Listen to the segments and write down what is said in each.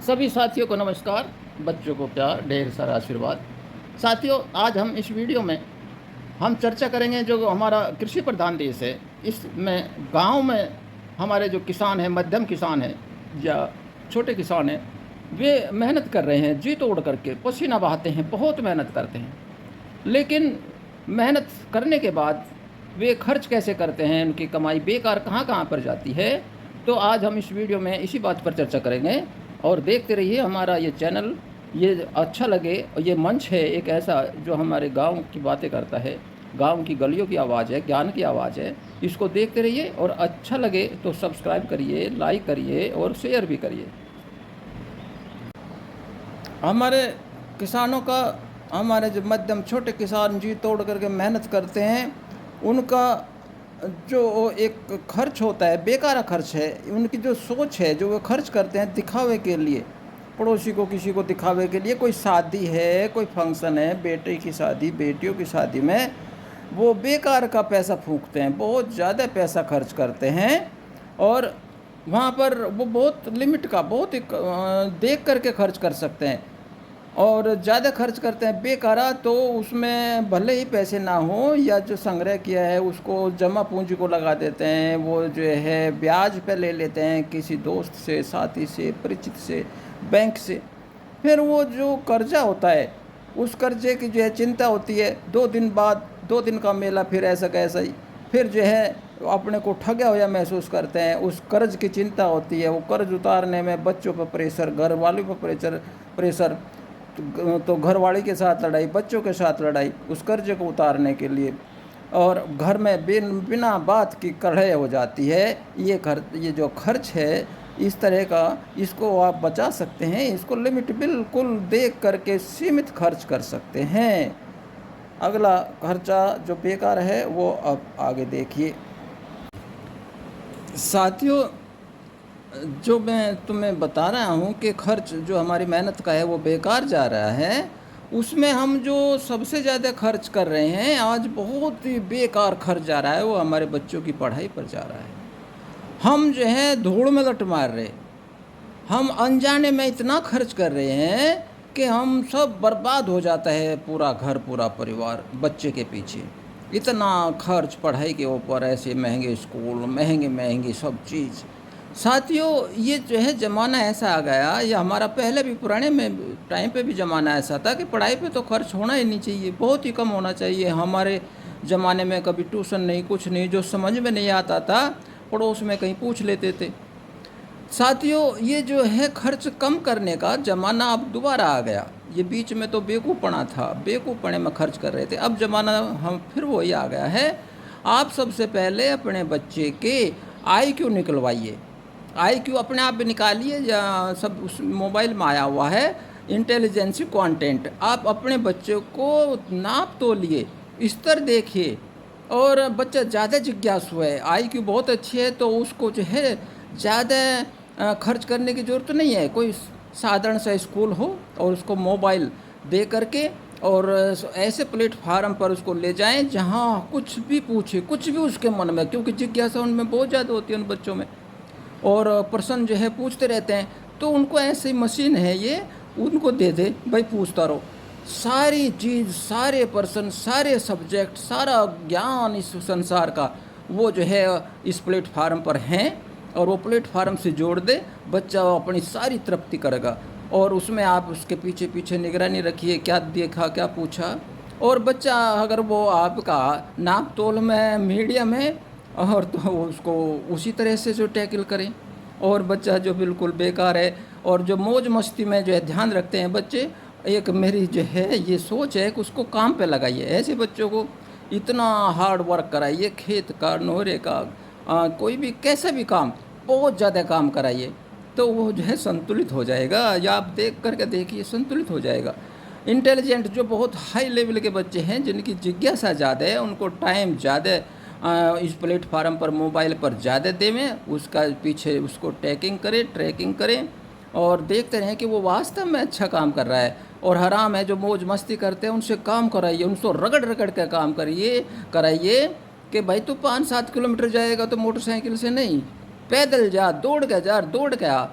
सभी साथियों को नमस्कार। बच्चों को प्यार, ढेर सारा आशीर्वाद। साथियों, आज हम इस वीडियो में हम चर्चा करेंगे जो हमारा कृषि प्रधान देश है, इसमें गांव में हमारे जो किसान हैं, मध्यम किसान हैं या छोटे किसान हैं, वे मेहनत कर रहे हैं, जी तोड़ करके पसीना बहाते हैं, बहुत मेहनत करते हैं। लेकिन मेहनत करने के बाद वे खर्च कैसे करते हैं, उनकी कमाई बेकार कहाँ कहाँ पर जाती है। तो आज हम इस वीडियो में इसी बात पर चर्चा करेंगे और देखते रहिए हमारा ये चैनल। ये अच्छा लगे, ये मंच है एक ऐसा जो हमारे गांव की बातें करता है, गांव की गलियों की आवाज़ है, ज्ञान की आवाज़ है। इसको देखते रहिए और अच्छा लगे तो सब्सक्राइब करिए, लाइक करिए और शेयर भी करिए। हमारे किसानों का, हमारे जो मध्यम छोटे किसान जी तोड़ करके मेहनत करते हैं, उनका जो एक खर्च होता है बेकार खर्च है। उनकी जो सोच है, जो वो खर्च करते हैं दिखावे के लिए, पड़ोसी को किसी को दिखावे के लिए, कोई शादी है, कोई फंक्शन है, बेटे की शादी, बेटियों की शादी में वो बेकार का पैसा फूंकते हैं, बहुत ज़्यादा पैसा खर्च करते हैं। और वहाँ पर वो बहुत लिमिट का, बहुत देख करके खर्च कर सकते हैं और ज़्यादा खर्च करते हैं बेकारा। तो उसमें भले ही पैसे ना हो या जो संग्रह किया है उसको जमा पूंजी को लगा देते हैं, वो जो है ब्याज पे ले लेते हैं किसी दोस्त से, साथी से, परिचित से, बैंक से। फिर वो जो कर्जा होता है, उस कर्जे की जो है चिंता होती है। 2 दिन बाद, 2 दिन का मेला फिर ऐसा कैसा ही, फिर जो है अपने को ठगा हुआ महसूस करते हैं। उस कर्ज की चिंता होती है, वो कर्ज उतारने में बच्चों पर प्रेशर, घर वालों पर प्रेशर, तो घरवाली के साथ लड़ाई, बच्चों के साथ लड़ाई उस कर्ज को उतारने के लिए, और घर में बिना बात की कढ़ाई हो जाती है। ये जो खर्च है इस तरह का, इसको आप बचा सकते हैं। इसको लिमिट बिल्कुल देख करके सीमित खर्च कर सकते हैं। अगला खर्चा जो बेकार है वो अब आगे देखिए। साथियों, जो मैं तुम्हें बता रहा हूँ कि खर्च जो हमारी मेहनत का है वो बेकार जा रहा है, उसमें हम जो सबसे ज़्यादा खर्च कर रहे हैं, आज बहुत ही बेकार खर्च जा रहा है, वो हमारे बच्चों की पढ़ाई पर जा रहा है। हम जो है धूल में लट मार रहे, हम अनजाने में इतना खर्च कर रहे हैं कि हम सब बर्बाद हो जाता है, पूरा घर, पूरा परिवार बच्चे के पीछे। इतना खर्च पढ़ाई के ऊपर, ऐसे महंगे स्कूल, महंगी सब चीज़। साथियों, ये जो है ज़माना ऐसा आ गया, ये हमारा पहले भी पुराने में टाइम पे भी ज़माना ऐसा था कि पढ़ाई पे तो खर्च होना ही नहीं चाहिए, बहुत ही कम होना चाहिए। हमारे ज़माने में कभी ट्यूशन नहीं, कुछ नहीं, जो समझ में नहीं आता था पड़ोस में कहीं पूछ लेते थे। साथियों, ये जो है खर्च कम करने का ज़माना अब दोबारा आ गया। ये बीच में तो बेवकूफ़पना था, बेवकूफ़पने में खर्च कर रहे थे। अब ज़माना हम फिर वही आ गया है। आप सबसे पहले अपने बच्चे के IQ निकलवाइए। IQ अपने आप भी निकालिए, या सब उस मोबाइल में आया हुआ है, इंटेलिजेंसी कंटेंट। आप अपने बच्चे को नाप तोलिए, स्तर देखिए। और बच्चा ज़्यादा जिज्ञासु है, IQ बहुत अच्छी है, तो उसको जो है ज़्यादा खर्च करने की ज़रूरत नहीं है। कोई साधारण सा स्कूल हो और उसको मोबाइल दे करके और ऐसे प्लेटफार्म पर उसको ले जाएं जहां कुछ भी पूछे, कुछ भी उसके मन में, क्योंकि जिज्ञासा उनमें बहुत ज़्यादा होती है उन बच्चों में, और प्रश्न जो है पूछते रहते हैं। तो उनको ऐसी मशीन है ये, उनको दे दे भाई, पूछता रहो सारी चीज़, सारे प्रश्न, सारे सब्जेक्ट, सारा ज्ञान इस संसार का वो जो है इस प्लेटफार्म पर हैं, और वो प्लेटफार्म से जोड़ दे, बच्चा अपनी सारी तृप्ति करेगा। और उसमें आप उसके पीछे पीछे निगरानी रखिए, क्या देखा, क्या पूछा। और बच्चा अगर वो आपका नाप तोल में मीडियम है, और तो उसको उसी तरह से जो टैकल करें। और बच्चा जो बिल्कुल बेकार है और जो मौज मस्ती में जो है ध्यान रखते हैं बच्चे, एक मेरी जो है ये सोच है कि उसको काम पे लगाइए। ऐसे बच्चों को इतना हार्ड वर्क कराइए, खेत का, नोहरे का, कोई भी कैसा भी काम, बहुत ज़्यादा काम कराइए, तो वो जो है संतुलित हो जाएगा। या आप देख करके देखिए, संतुलित हो जाएगा। इंटेलिजेंट जो बहुत हाई लेवल के बच्चे हैं, जिनकी जिज्ञासा ज़्यादा है, उनको टाइम ज़्यादा इस प्लेटफार्म पर, मोबाइल पर ज़्यादा देवें, उसका पीछे उसको ट्रैकिंग करें और देखते रहें कि वो वास्तव में अच्छा काम कर रहा है। और हराम है जो मौज मस्ती करते हैं, उनसे काम कराइए, उनको रगड़ कर काम कराइए कि भाई तू 5-7 किलोमीटर जाएगा तो मोटरसाइकिल से नहीं, पैदल जा, दौड़ के जा, दौड़ के आ।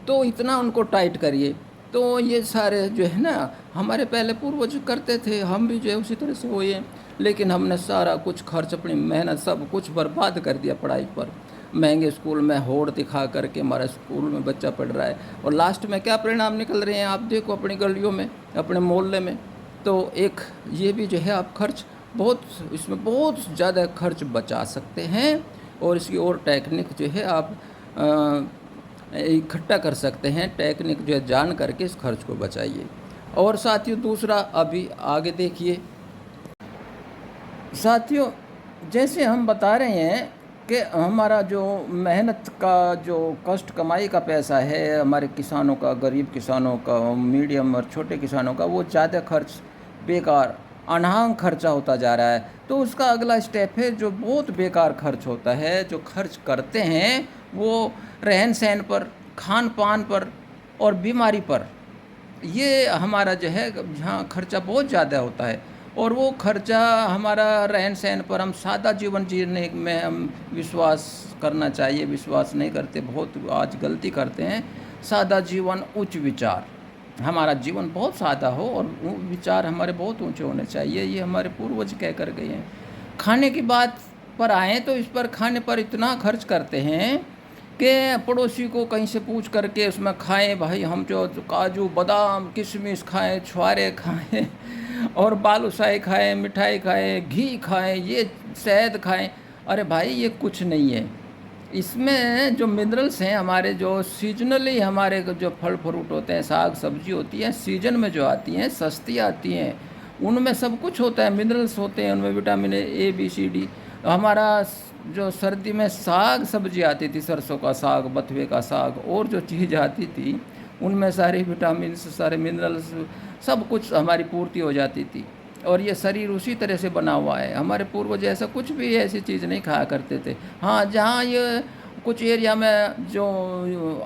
तो इतना उनको टाइट करिए। तो ये सारे जो है ना हमारे पहले पूर्वज करते थे, हम भी जो है उसी तरह से हुए हैं। लेकिन हमने सारा कुछ खर्च, अपनी मेहनत सब कुछ बर्बाद कर दिया पढ़ाई पर। महंगे स्कूल में होड़ दिखा करके हमारा स्कूल में बच्चा पढ़ रहा है, और लास्ट में क्या परिणाम निकल रहे हैं आप देखो अपनी गलियों में, अपने मोहल्ले में। तो एक ये भी जो है आप खर्च बहुत, इसमें बहुत ज़्यादा खर्च बचा सकते हैं, और इसकी और टेक्निक जो है आप इकट्ठा कर सकते हैं। टेक्निक जो है जान करके इस खर्च को बचाइए। और साथियों दूसरा अभी आगे देखिए साथियों, जैसे हम बता रहे हैं कि हमारा जो मेहनत का जो कष्ट कमाई का पैसा है, हमारे किसानों का, गरीब किसानों का, मीडियम और छोटे किसानों का, वो ज़्यादा खर्च बेकार अनहांग खर्चा होता जा रहा है। तो उसका अगला स्टेप है जो बहुत बेकार खर्च होता है, जो खर्च करते हैं वो रहन सहन पर, खान पान पर और बीमारी पर। ये हमारा जो है जहाँ खर्चा बहुत ज़्यादा होता है, और वो खर्चा हमारा रहन सहन पर, हम सादा जीवन जीने में हम विश्वास करना चाहिए, विश्वास नहीं करते, बहुत आज गलती करते हैं। सादा जीवन उच्च विचार, हमारा जीवन बहुत सादा हो और विचार हमारे बहुत ऊंचे होने चाहिए, ये हमारे पूर्वज कह कर गए हैं। खाने की बात पर आएँ तो इस पर, खाने पर इतना खर्च करते हैं कि पड़ोसी को कहीं से पूछ करके उसमें खाएं, भाई हम जो काजू बादाम किशमिश खाएं, छुआरे खाएं और बालूशाही खाएं, मिठाई खाएं, घी खाएं, ये शहद खाएं। अरे भाई ये कुछ नहीं है। इसमें जो मिनरल्स हैं हमारे, जो सीजनली हमारे जो फल फ्रूट होते हैं, साग सब्जी होती है, सीजन में जो आती हैं, सस्ती आती हैं, उनमें सब कुछ होता है, मिनरल्स होते हैं उनमें, vitamin A B C D. हमारा जो सर्दी में साग सब्जी आती थी, सरसों का साग, बथुए का साग, और जो चीज़ आती थी उनमें सारे विटामिन, सारे मिनरल्स, सब कुछ हमारी पूर्ति हो जाती थी। और ये शरीर उसी तरह से बना हुआ है। हमारे पूर्वज ऐसा कुछ भी ऐसी चीज़ नहीं खाया करते थे। हाँ, जहाँ ये कुछ एरिया में जो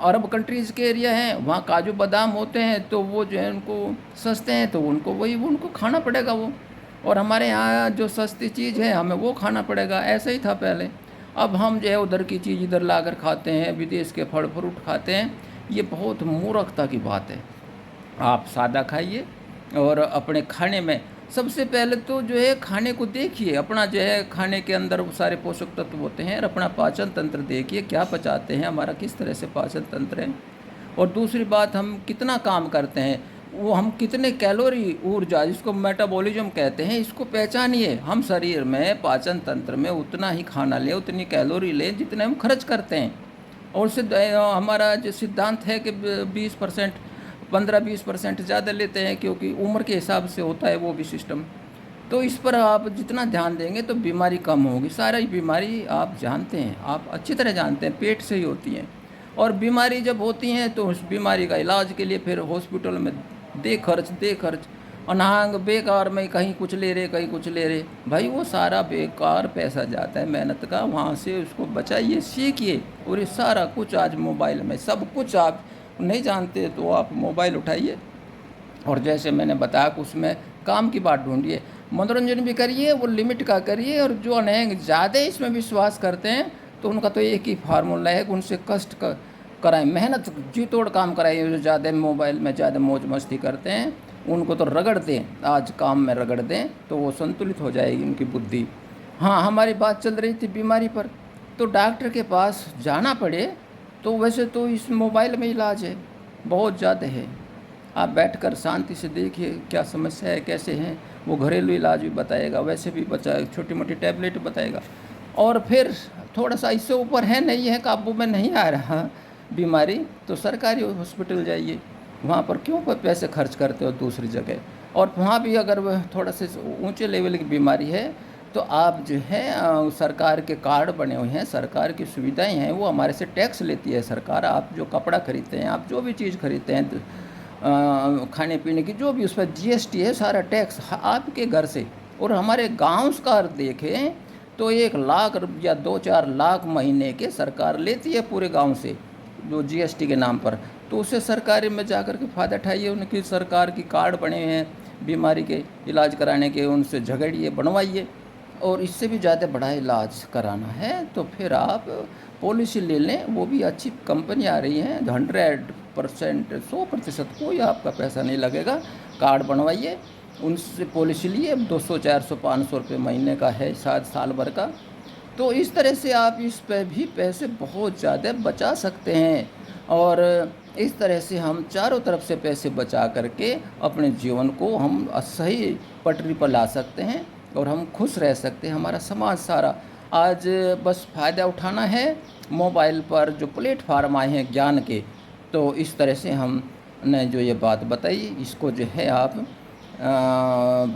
अरब कंट्रीज़ के एरिया हैं वहाँ काजू बादाम होते हैं, तो वो जो है उनको सस्ते हैं, तो उनको वही उनको खाना पड़ेगा वो। और हमारे यहाँ जो सस्ती चीज़ है हमें वो खाना पड़ेगा, ऐसा ही था पहले। अब हम जो है उधर की चीज़ इधर लाकर खाते हैं, विदेश के फल फ्रूट खाते हैं। ये बहुत मूर्खता की बात है। आप सादा खाइए, और अपने खाने में सबसे पहले तो जो है खाने को देखिए, अपना जो है खाने के अंदर वो सारे पोषक तत्व होते हैं, और अपना पाचन तंत्र देखिए क्या पचाते हैं, हमारा किस तरह से पाचन तंत्र है। और दूसरी बात, हम कितना काम करते हैं, वो हम कितने कैलोरी, ऊर्जा, जिसको मेटाबॉलिज्म कहते हैं, इसको पहचानिए। हम शरीर में, पाचन तंत्र में उतना ही खाना लें, उतनी कैलोरी लें जितने हम खर्च करते हैं। और हमारा जो सिद्धांत है कि 20%, 15-20% ज़्यादा लेते हैं, क्योंकि उम्र के हिसाब से होता है वो भी सिस्टम। तो इस पर आप जितना ध्यान देंगे तो बीमारी कम होगी। सारी बीमारी आप जानते हैं, आप अच्छी तरह जानते हैं, पेट से ही होती हैं। और बीमारी जब होती हैं तो उस बीमारी का इलाज के लिए फिर हॉस्पिटल में दे खर्च, अनहांग बेकार में कहीं कुछ ले रहे, कहीं कुछ ले रहे, भाई वो सारा बेकार पैसा जाता है मेहनत का। वहाँ से उसको बचाइए, सीखिए। और ये सारा कुछ आज मोबाइल में, सब कुछ आप नहीं जानते तो आप मोबाइल उठाइए, और जैसे मैंने बताया कि उसमें काम की बात ढूंढिए, मनोरंजन भी करिए, वो लिमिट का करिए। और जो अनेक ज़्यादा इसमें विश्वास करते हैं तो उनका तो एक ही फार्मूला है कि उनसे कष्ट कराएं, मेहनत जी तोड़ काम कराइए। जो ज़्यादा मोबाइल में ज़्यादा मौज मस्ती करते हैं उनको तो रगड़ दें, आज काम में रगड़ दें, तो वो संतुलित हो जाएगी उनकी बुद्धि। हाँ, हमारी बात चल रही थी बीमारी पर, तो डॉक्टर के पास जाना पड़े तो वैसे तो इस मोबाइल में इलाज है, बहुत ज़्यादा है। आप बैठकर शांति से देखिए क्या समस्या है, कैसे हैं, वो घरेलू इलाज भी बताएगा, वैसे भी छोटी मोटी टैबलेट बताएगा। और फिर थोड़ा सा इससे ऊपर है, नहीं है, काबू में नहीं आ रहा बीमारी, तो सरकारी हॉस्पिटल जाइए। वहाँ पर क्यों पैसे खर्च करते हो दूसरी जगह। और वहाँ भी अगर वह थोड़ा से ऊंचे लेवल की बीमारी है तो आप जो है सरकार के कार्ड बने हुए हैं, सरकार की सुविधाएं हैं, वो हमारे से टैक्स लेती है सरकार। आप जो कपड़ा खरीदते हैं, आप जो भी चीज़ खरीदते हैं, खाने पीने की जो भी, उस पर जीएसटी है, सारा टैक्स आपके घर से। और हमारे गाँव का देखें तो 1 लाख या 2-4 लाख महीने के सरकार लेती है पूरे गांव से, जो जीएसटी के नाम पर। तो उससे सरकारी में जाकर के फ़ायदा उठाइए। उनकी सरकार की कार्ड बने हुए हैं बीमारी के इलाज कराने के, उनसे झगड़िए, बनवाइए। और इससे भी ज़्यादा बड़ा इलाज कराना है तो फिर आप पॉलिसी ले लें, वो भी अच्छी कंपनी आ रही हैं, 100%, 100% कोई आपका पैसा नहीं लगेगा। कार्ड बनवाइए, उनसे पॉलिसी लिए, 200, 400, 500 रुपये महीने का है शायद, साल भर का। तो इस तरह से आप इस पे भी पैसे बहुत ज़्यादा बचा सकते हैं। और इस तरह से हम चारों तरफ से पैसे बचा करके अपने जीवन को हम सही पटरी पर ला सकते हैं और हम खुश रह सकते हैं। हमारा समाज सारा आज बस फ़ायदा उठाना है। मोबाइल पर जो प्लेटफार्म आए हैं ज्ञान के, तो इस तरह से हमने जो ये बात बताई, इसको जो है आप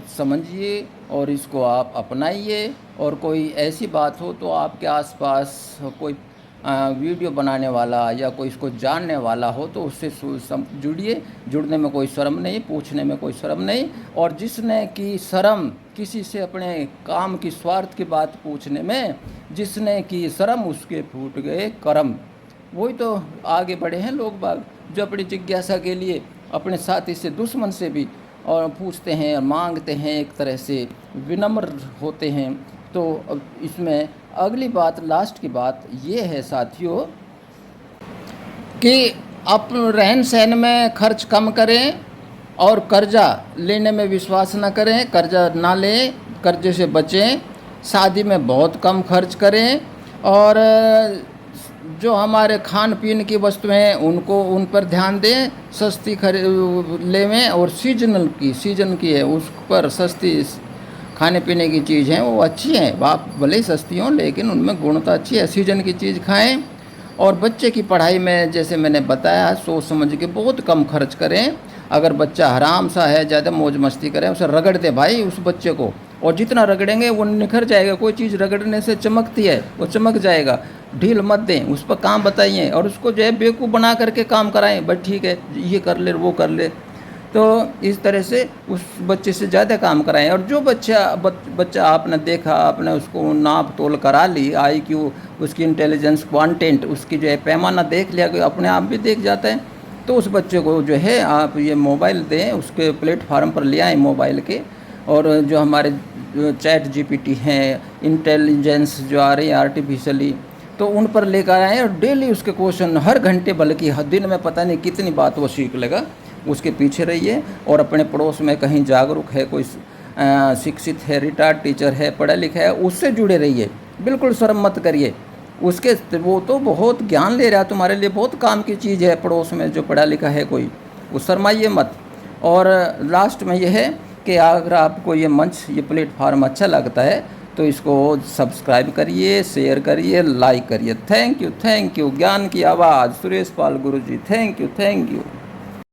समझिए और इसको आप अपनाइए। और कोई ऐसी बात हो तो आपके आसपास कोई वीडियो बनाने वाला या कोई इसको जानने वाला हो तो उससे जुड़िए। जुड़ने में कोई शर्म नहीं, पूछने में कोई शर्म नहीं। और जिसने की शर्म किसी से अपने काम की स्वार्थ की बात पूछने में, जिसने की शर्म उसके फूट गए कर्म। वही तो आगे बढ़े हैं लोग बाग, जो अपनी जिज्ञासा के लिए अपने साथी से, दुश्मन से भी और पूछते हैं, मांगते हैं, एक तरह से विनम्र होते हैं। तो अब इसमें अगली बात, लास्ट की बात ये है साथियों कि आप रहन सहन में खर्च कम करें और कर्जा लेने में विश्वास ना करें, कर्जा ना लें, कर्जे से बचें। शादी में बहुत कम खर्च करें और जो हमारे खान पीन की वस्तुएं हैं उनको, उन पर ध्यान दें, सस्ती लेवें। और सीजन की है उस पर सस्ती खाने पीने की चीज़ हैं, वो अच्छी हैं, आप भले ही सस्ती हों लेकिन उनमें गुणवत्ता अच्छी है। सीजन की चीज़ खाएं। और बच्चे की पढ़ाई में जैसे मैंने बताया, सोच समझ के बहुत कम खर्च करें। अगर बच्चा हराम सा है, ज़्यादा मौज मस्ती करें, उसे रगड़ दे भाई उस बच्चे को, और जितना रगड़ेंगे वो निखर जाएगा। कोई चीज़ रगड़ने से चमकती है, वो चमक जाएगा। ढील मत दें, उस पर काम बताइए और उसको जो है बेवकूफ़ बना करके काम कराएं। बस ठीक है, ये कर ले, वो कर ले। तो इस तरह से उस बच्चे से ज़्यादा काम कराएं। और जो बच्चा आपने देखा, आपने उसको नाप तोल करा ली, IQ, उसकी इंटेलिजेंस, क्वांटेंट, उसकी जो है पैमाना देख लिया, अपने आप भी देख जाता है। तो उस बच्चे को जो है आप ये मोबाइल दें, उसके प्लेटफार्म पर ले आएँ मोबाइल के। और जो हमारे चैट GPT हैं, इंटेलिजेंस जो आ रही है आर्टिफिशियली, तो उन पर लेकर आएँ और डेली उसके क्वेश्चन, हर घंटे, बल्कि हर दिन में पता नहीं कितनी बात वो सीख लेगा। उसके पीछे रहिए। और अपने पड़ोस में कहीं जागरूक है, कोई शिक्षित है, रिटायर्ड टीचर है, पढ़ा लिखा है, उससे जुड़े रहिए। बिल्कुल शर्म मत करिए उसके, वो तो बहुत ज्ञान ले रहा है, तुम्हारे लिए बहुत काम की चीज़ है। पड़ोस में जो पढ़ा लिखा है कोई, वो शर्माइए मत। और लास्ट में यह है कि अगर आपको ये मंच, ये प्लेटफार्म अच्छा लगता है तो इसको सब्सक्राइब करिए, शेयर करिए, लाइक करिए। Thank you. ज्ञान की आवाज़, सुरेश पाल गुरु जी। Thank you.